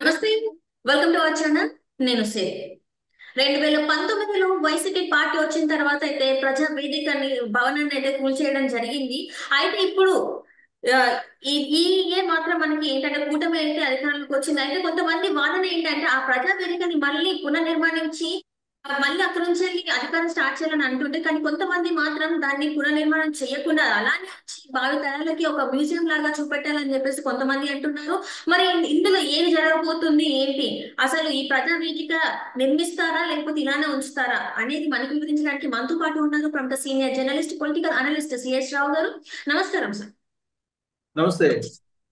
నమస్తే. Welcome to our channel. నేను సే 2019లో YCP party వచ్చిన తర్వాత అయితే ప్రజా వేదికని భవనాన్ని అయితే కూల్చేయడం జరిగింది. అయితే ఇప్పుడు ఆ, ఈ ఇయర్ మాత్రం మనకి ఏంటంటే కూటమి అయితే అధికారంలోకి వచ్చింది. అయితే కొంతమంది వాదన ఏంటంటే ఆ ప్రజా వేదికని మళ్ళీ పునర్నిర్మాణించి మళ్ళీ అక్కడ నుంచి వెళ్ళి అధికారం స్టార్ట్ చేయాలని అంటుంటే, కానీ కొంతమంది మాత్రం దాన్ని పునర్నిర్మాణం చేయకుండా అలానే ఉంచి భావి తరాలకి ఒక మ్యూజియం లాగా చూపెట్టాలని చెప్పేసి కొంతమంది అంటున్నారు. మరి ఇందులో ఏది జరగబోతుంది ఏంటి, అసలు ఈ ప్రజా వేదిక నిర్మిస్తారా లేకపోతే ఇలానే ఉంచుతారా అనేది మనకి వివరించడానికి మనతో పాటు ఉన్నారు ప్రముఖ senior journalist, political analyst CS Rao గారు. నమస్కారం సార్. నమస్తే.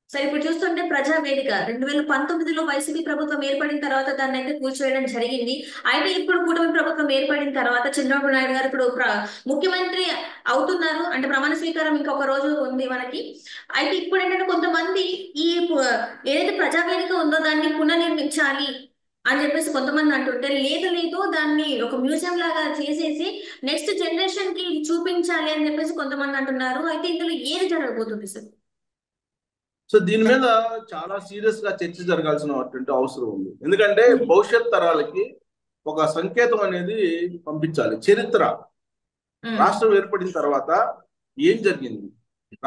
సార్, ఇప్పుడు చూస్తుంటే ప్రజా వేదిక 2019లో వైసీపీ ప్రభుత్వం ఏర్పడిన తర్వాత దాన్ని అయితే కూల్చివేయడం జరిగింది. అయితే ఇప్పుడు కూటమి ప్రభుత్వం ఏర్పడిన తర్వాత చంద్రబాబు నాయుడు గారు ఇప్పుడు ముఖ్యమంత్రి అవుతున్నారు. అంటే ప్రమాణ స్వీకారం ఇంకొక రోజు ఉంది మనకి. అయితే ఇప్పుడు ఏంటంటే కొంతమంది ఈ ఏదైతే ప్రజా వేదిక ఉందో దాన్ని పునర్నిర్మించాలి అని చెప్పేసి కొంతమంది అంటుంటే, లేదు లేదు దాన్ని ఒక మ్యూజియం లాగా చేసేసి నెక్స్ట్ జనరేషన్ కి చూపించాలి అని చెప్పేసి కొంతమంది అంటున్నారు. అయితే ఇందులో ఏది జరగబోతుంది సార్? సో దీని మీద చాలా సీరియస్ గా చర్చ జరగాల్సినటువంటి అవసరం ఉంది. ఎందుకంటే భవిష్యత్ తరాలకి ఒక సంకేతం అనేది పంపించాలి. చరిత్ర, రాష్ట్రం ఏర్పడిన తర్వాత ఏం జరిగింది,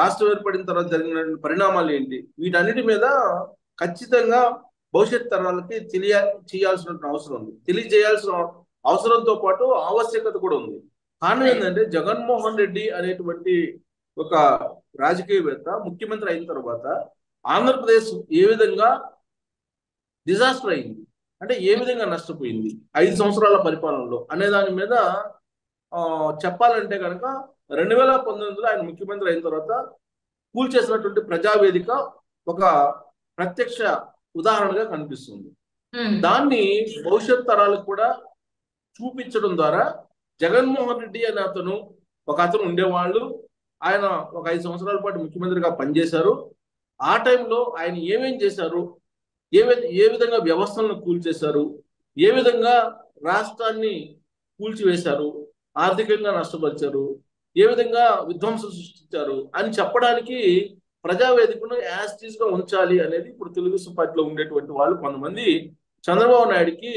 రాష్ట్రం ఏర్పడిన తర్వాత జరిగిన పరిణామాలు ఏంటి, వీటన్నిటి మీద ఖచ్చితంగా భవిష్యత్ తరాలకి చేయాల్సిన అవసరం ఉంది. తెలియజేయాల్సిన అవసరంతో పాటు ఆవశ్యకత కూడా ఉంది. కారణం ఏంటంటే జగన్మోహన్ రెడ్డి అనేటువంటి ఒక రాజకీయవేత్త ముఖ్యమంత్రి అయిన తర్వాత ఆంధ్రప్రదేశ్ ఏ విధంగా డిజాస్టర్ అయింది, అంటే ఏ విధంగా నష్టపోయింది 5 సంవత్సరాల పరిపాలనలో అనే దాని మీద చెప్పాలంటే కనుక 2019లో ఆయన ముఖ్యమంత్రి అయిన తర్వాత కూల్చేసినటువంటి ప్రజావేదిక ఒక ప్రత్యక్ష ఉదాహరణగా కనిపిస్తుంది. దాన్ని భవిష్యత్ తరాలకు కూడా చూపించడం ద్వారా జగన్మోహన్ రెడ్డి అనే అతను ఉండేవాళ్ళు. ఆయన ఒక 5 సంవత్సరాల పాటు ముఖ్యమంత్రిగా పనిచేశారు. ఆ టైంలో ఆయన ఏమేం చేశారు, ఏ విధంగా వ్యవస్థలను కూల్చేశారు, ఏ విధంగా రాష్ట్రాన్ని కూల్చివేశారు, ఆర్థికంగా నష్టపరిచారు, ఏ విధంగా విధ్వంసం సృష్టించారు అని చెప్పడానికి ప్రజావేదికను యాజ్ గా ఉంచాలి అనేది ఇప్పుడు తెలుగుదేశం పార్టీలో ఉండేటువంటి వాళ్ళు కొంతమంది చంద్రబాబు నాయుడికి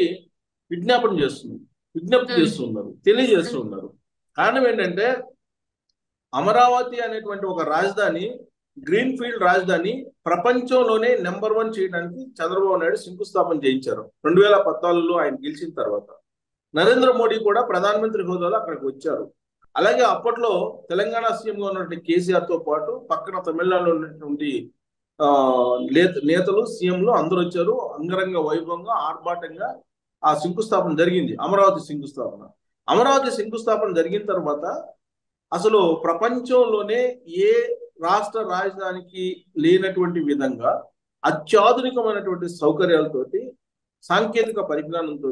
విజ్ఞప్తి చేస్తున్నారు, తెలియజేస్తున్నారు. కారణం ఏంటంటే అమరావతి అనేటువంటి ఒక రాజధాని, గ్రీన్ ఫీల్డ్ రాజధాని ప్రపంచంలోనే నెంబర్ 1 చేయడానికి చంద్రబాబు నాయుడు శంకుస్థాపన చేయించారు 2014లో ఆయన గెలిచిన తర్వాత. నరేంద్ర మోడీ కూడా ప్రధానమంత్రి హోదాలో అక్కడికి వచ్చారు. అలాగే అప్పట్లో తెలంగాణ సీఎంగా ఉన్నటువంటి కేసీఆర్ తో పాటు పక్కన తమిళనాడులో ఉన్నటువంటి నేతలు, సీఎంలు అందరూ వచ్చారు. అంగరంగ వైభవంగా, ఆర్భాటంగా ఆ శంకుస్థాపన జరిగింది, అమరావతి శంకుస్థాపన. అమరావతి శంకుస్థాపన జరిగిన తర్వాత అసలు ప్రపంచంలోనే ఏ రాష్ట్ర రాజధానికి లేనటువంటి విధంగా అత్యాధునికమైనటువంటి సౌకర్యాలతోటి, సాంకేతిక పరిజ్ఞానంతో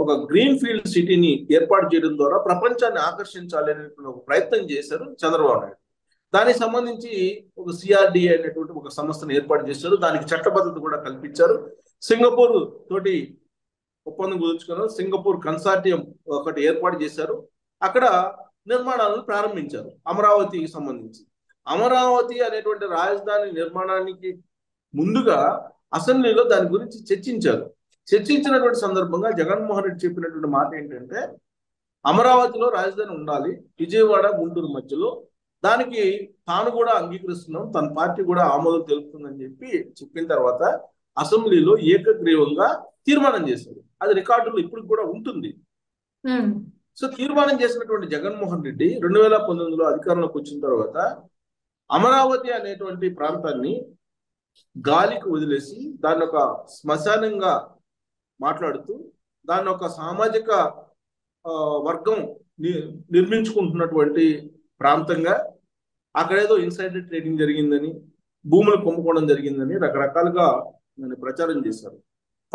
ఒక గ్రీన్ ఫీల్డ్ సిటీని ఏర్పాటు చేయడం ద్వారా ప్రపంచాన్ని ఆకర్షించాలి అనేటువంటి ఒక ప్రయత్నం చేశారు చంద్రబాబు నాయుడు. దానికి సంబంధించి ఒక సిఆర్డిఏ అనేటువంటి ఒక సంస్థను ఏర్పాటు చేశారు. దానికి చట్టబద్ధత కూడా కల్పించారు. సింగపూర్ తోటి ఒప్పందం కుదుర్చుకున్నారు. సింగపూర్ కన్సార్టియం ఒకటి ఏర్పాటు చేశారు. అక్కడ నిర్మాణాలను ప్రారంభించారు అమరావతికి సంబంధించి. అమరావతి అనేటువంటి రాజధాని నిర్మాణానికి ముందుగా అసెంబ్లీలో దాని గురించి చర్చించినటువంటి సందర్భంగా జగన్మోహన్ రెడ్డి చెప్పినటువంటి మాట ఏంటంటే అమరావతిలో రాజధాని ఉండాలి, విజయవాడ గుంటూరు మధ్యలో. దానికి తాను కూడా అంగీకరిస్తున్నాం, తన పార్టీ కూడా ఆమోదం తెలుపుతుందని చెప్పిన తర్వాత అసెంబ్లీలో ఏకగ్రీవంగా తీర్మానం చేశారు. అది రికార్డులో ఇప్పుడు కూడా ఉంటుంది. సో తీర్మానం చేసినటువంటి జగన్మోహన్ రెడ్డి 2019లో అధికారంలోకి వచ్చిన తర్వాత అమరావతి అనేటువంటి ప్రాంతాన్ని గాలికి వదిలేసి దాన్ని ఒక శ్మశానంగా మాట్లాడుతూ దాన్ని ఒక సామాజిక వర్గం నిర్మించుకుంటున్నటువంటి ప్రాంతంగా, అక్కడేదో ఇన్సైడర్ ట్రేడింగ్ జరిగిందని, భూములు కొమ్ముకోవడం జరిగిందని రకరకాలుగా ప్రచారం చేశారు.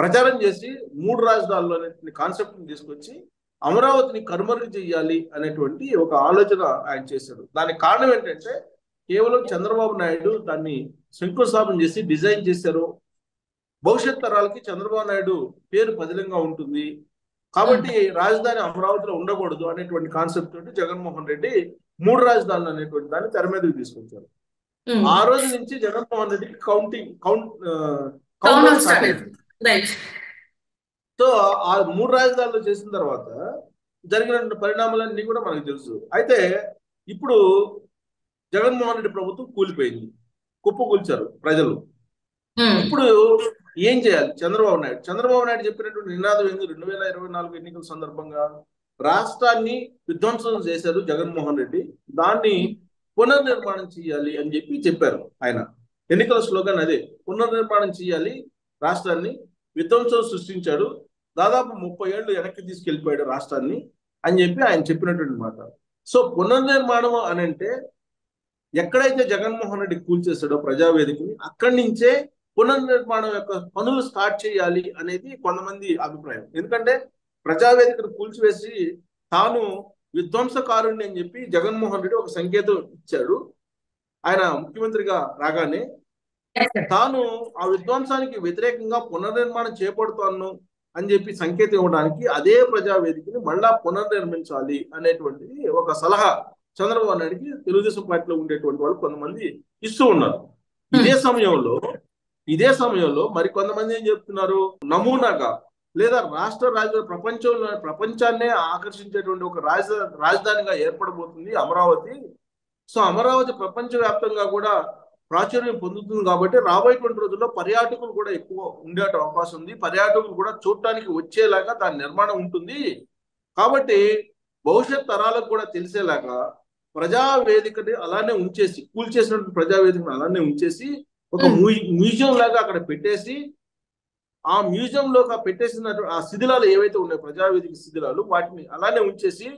ప్రచారం చేసి 3 రాజధానులు అనే కాన్సెప్ట్ని తీసుకొచ్చి అమరావతిని కనుమరుగు చేయాలి అనేటువంటి ఒక ఆలోచన ఆయన చేశాడు. దానికి కారణం ఏంటంటే కేవలం చంద్రబాబు నాయుడు దాన్ని శంకుస్థాపన చేసి డిజైన్ చేశారు. భవిష్యత్ తరాలకి చంద్రబాబు నాయుడు పేరు పదిలంగా ఉంటుంది కాబట్టి రాజధాని అమరావతిలో ఉండకూడదు అనేటువంటి కాన్సెప్ట్ తోటి జగన్మోహన్ రెడ్డి 3 రాజధానులు అనేటువంటి దాన్ని తెర మీదకి తీసుకొచ్చారు. ఆ రోజు నుంచి జగన్మోహన్ రెడ్డికి కౌంట్ స్టార్ట్ అయింది. రైట్. సో ఆ 3 రాజధానులు చేసిన తర్వాత జరిగిన పరిణామాలన్నీ కూడా మనకు తెలుసు. అయితే ఇప్పుడు జగన్మోహన్ రెడ్డి ప్రభుత్వం కూలిపోయింది, కుప్పకూల్చారు ప్రజలు. ఇప్పుడు ఏం చేయాలి చంద్రబాబు నాయుడు చెప్పినటువంటి నినాదం ఏంది? 2024 ఎన్నికల సందర్భంగా రాష్ట్రాన్ని విధ్వంసం చేశారు జగన్మోహన్ రెడ్డి, దాన్ని పునర్నిర్మాణం చేయాలి అని చెప్పారు ఆయన. ఎన్నికల స్లోగన్ అదే, పునర్నిర్మాణం చేయాలి రాష్ట్రాన్ని, విధ్వంసం సృష్టించాడు, దాదాపు 30 ఏళ్ళు వెనక్కి తీసుకెళ్లిపోయాడు రాష్ట్రాన్ని అని ఆయన చెప్పినటువంటి మాట. సో పునర్నిర్మాణం అని అంటే ఎక్కడైతే జగన్మోహన్ రెడ్డి కూల్చేశాడో ప్రజావేదికని, అక్కడి నుంచే పునర్నిర్మాణం యొక్క పనులు స్టార్ట్ చేయాలి అనేది కొంతమంది అభిప్రాయం. ఎందుకంటే ప్రజావేదికను కూల్చివేసి తాను విధ్వంసకారుణ్ణి అని చెప్పి జగన్మోహన్ రెడ్డి ఒక సంకేతం ఇచ్చాడు. ఆయన ముఖ్యమంత్రిగా రాగానే తాను ఆ విధ్వంసానికి వ్యతిరేకంగా పునర్నిర్మాణం చేపడుతాను అని చెప్పి సంకేతం ఇవ్వడానికి అదే ప్రజావేదికని మళ్ళా పునర్నిర్మించాలి అనేటువంటిది ఒక సలహా చంద్రబాబు నాయుడికి తెలుగుదేశం పార్టీలో ఉండేటువంటి వాళ్ళు కొంతమంది ఇస్తూ ఉన్నారు. ఇదే సమయంలో మరి కొంతమంది ఏం చెప్తున్నారు, నమూనాగా లేదా రాష్ట్ర రాజధాని ప్రపంచాన్నే ఆకర్షించేటువంటి ఒక రాజధానిగా ఏర్పడబోతుంది అమరావతి. సో అమరావతి ప్రపంచవ్యాప్తంగా కూడా ప్రాచుర్యం పొందుతుంది కాబట్టి రాబోయేటువంటి రోజుల్లో పర్యాటకులు కూడా ఎక్కువ ఉండే అవకాశం ఉంది, పర్యాటకులు కూడా చూడటానికి వచ్చేలాగా దాని నిర్మాణం ఉంటుంది. కాబట్టి భవిష్యత్ తరాలకు కూడా తెలిసేలాగా ప్రజావేదికని అలానే ఉంచేసి, కూల్చేసినటువంటి ప్రజావేదికను అలానే ఉంచేసి ఒక మ్యూజియం లాగా అక్కడ పెట్టేసి, ఆ మ్యూజియంలో పెట్టేసిన ఆ శిథిలాలు ఏవైతే ఉన్నాయో ప్రజావేదిక శిథిలాలు, వాటిని అలానే ఉంచేసి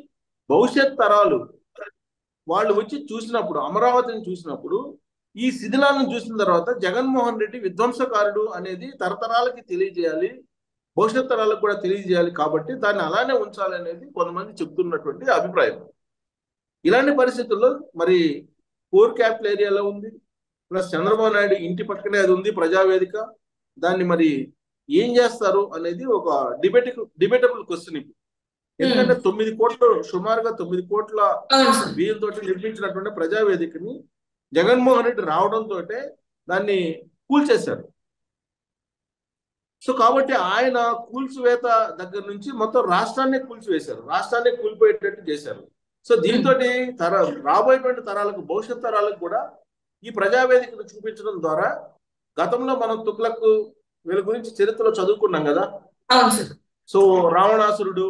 భవిష్యత్ తరాలు వాళ్ళు వచ్చి చూసినప్పుడు, అమరావతిని చూసినప్పుడు, ఈ శిథిలాలను చూసిన తర్వాత జగన్మోహన్ రెడ్డి విధ్వంసకారుడు అనేది తరతరాలకి తెలియజేయాలి, భవిష్యత్ తరాలకు కూడా తెలియజేయాలి. కాబట్టి దాన్ని అలానే ఉంచాలి అనేది కొంతమంది చెప్తున్నటువంటి అభిప్రాయం. ఇలాంటి పరిస్థితుల్లో మరి కోర్ క్యాపిటల్ ఏరియాలో ఉంది, ప్లస్ చంద్రబాబు నాయుడు ఇంటి పక్కనే అది ఉంది ప్రజావేదిక. దాన్ని మరి ఏం చేస్తారు అనేది ఒక డిబేటబుల్ క్వశ్చన్ ఇప్పుడు. ఎందుకంటే 9 కోట్లు, సుమారుగా 9 కోట్ల వ్యయంతో నిర్మించినటువంటి ప్రజావేదికని జగన్మోహన్ రెడ్డి రావడంతో దాన్ని కూల్చేశారు. సో కాబట్టి ఆయన కూల్చివేత దగ్గర నుంచి మొత్తం రాష్ట్రాన్ని కూల్చివేశారు, రాష్ట్రాన్ని కూలిపోయేటట్టు చేశారు. సో దీంతో రాబోయేటువంటి తరాలకు, భవిష్యత్ తరాలకు కూడా ఈ ప్రజావేదికను చూపించడం ద్వారా, గతంలో మనం తుగ్లక్ వీళ్ళ గురించి చరిత్రలో చదువుకున్నాం కదా. సో రావణాసురుడు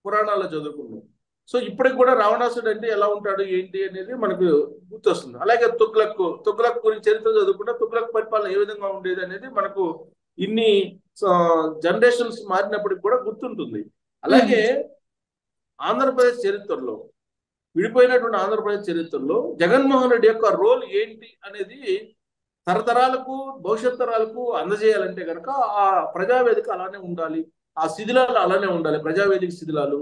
పురాణాల్లో చదువుకున్నాం. సో ఇప్పటికి కూడా రావణాసురుడు అంటే ఎలా ఉంటాడు ఏంటి అనేది మనకు గుర్తొస్తుంది. అలాగే తుగ్లక్ గురించి చరిత్ర చదువుకుంటే తుగ్లక్ పరిపాలన ఏ విధంగా ఉండేది అనేది మనకు ఇన్ని జనరేషన్స్ మారినప్పటికి కూడా గుర్తుంటుంది. అలాగే ఆంధ్రప్రదేశ్ చరిత్రలో, విడిపోయినటువంటి ఆంధ్రప్రదేశ్ చరిత్రలో జగన్మోహన్ రెడ్డి యొక్క రోల్ ఏంటి అనేది తరతరాలకు, భవిష్యత్ తరాలకు అందజేయాలంటే కనుక ఆ ప్రజావేదిక అలానే ఉండాలి, ఆ శిథిలాలు అలానే ఉండాలి, ప్రజావేదిక శిథిలాలు.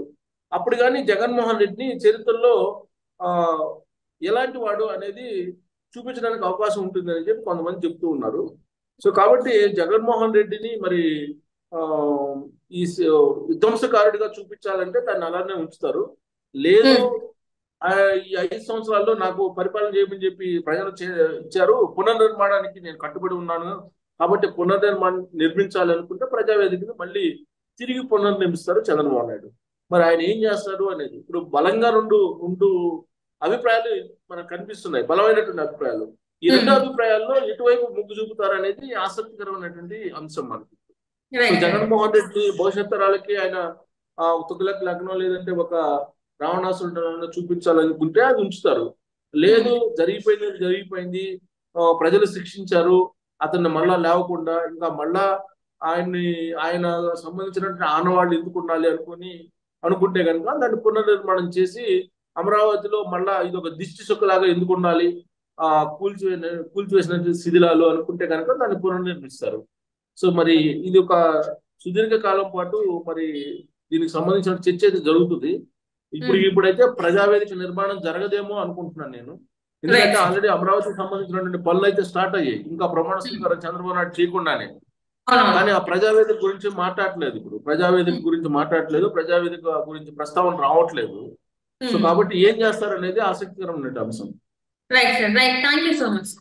అప్పుడు కానీ జగన్మోహన్ రెడ్డిని చరిత్రలో ఎలాంటి వాడు అనేది చూపించడానికి అవకాశం ఉంటుందని చెప్పి కొంతమంది చెప్తూ ఉన్నారు. సో కాబట్టి జగన్మోహన్ రెడ్డిని మరి ఈ విధ్వంసకారుడిగా చూపించాలంటే దాన్ని అలానే ఉంచుతారు. లేదు ఈ 5 సంవత్సరాల్లో నాకు పరిపాలన చేయమని చెప్పి ప్రజలు ఇచ్చారు, పునర్నిర్మాణానికి నేను కట్టుబడి ఉన్నాను కాబట్టి పునర్నిర్మాణం నిర్మించాలనుకుంటే ప్రజావేదికను మళ్ళీ తిరిగి పునర్నిర్మిస్తారు చంద్రబాబు నాయుడు. మరి ఆయన ఏం చేస్తాడు అనేది ఇప్పుడు బలంగా రెండు అభిప్రాయాలు మనకు కనిపిస్తున్నాయి, బలమైనటువంటి అభిప్రాయాలు. ఈ 2 అభిప్రాయాల్లో ఎటువైపు మొగ్గు చూపుతారు అనేది ఆసక్తికరమైనటువంటి అంశం మనకి. జగన్మోహన్ రెడ్డి భవిష్యత్ తరాలకి ఆయన తుగ్లక్ లగ్నం లేదంటే ఒక రావణాసురుడు చూపించాలనుకుంటే అది ఉంచుతారు. లేదు, జరిగిపోయింది, ప్రజలు శిక్షించారు, అతన్ని మళ్ళా లేవకుండా ఇంకా మళ్ళా ఆయన సంబంధించినటువంటి ఆనవాళ్ళు ఎందుకు ఉండాలి అనుకుంటే కనుక దాన్ని పునర్నిర్మాణం చేసి అమరావతిలో మళ్ళా ఇది ఒక దిష్టి సుక్కలాగా ఎందుకు ఉండాలి, కూల్చివేసిన శిథిలాలు అనుకుంటే కనుక దాన్ని పునర్నిర్మిస్తారు. సో మరి ఇది ఒక సుదీర్ఘ కాలం పాటు మరి దీనికి సంబంధించిన చర్చ అయితే జరుగుతుంది. ఇప్పుడైతే ప్రజావేదిక నిర్మాణం జరగదేమో అనుకుంటున్నాను నేను. ఎందుకంటే ఆల్రెడీ అమరావతికి సంబంధించినటువంటి పనులు అయితే స్టార్ట్ అయ్యాయి, ఇంకా ప్రమాణ స్వీకారం చంద్రబాబు నాయుడు చేయకుండానే. కానీ ఆ ప్రజావేదిక గురించి మాట్లాడలేదు, ప్రజావేదిక గురించి ప్రస్తావన రావట్లేదు. సో కాబట్టి ఏం చేస్తారు అనేది ఆసక్తికరమైన అంశం. Right sir, right. Thank you so much.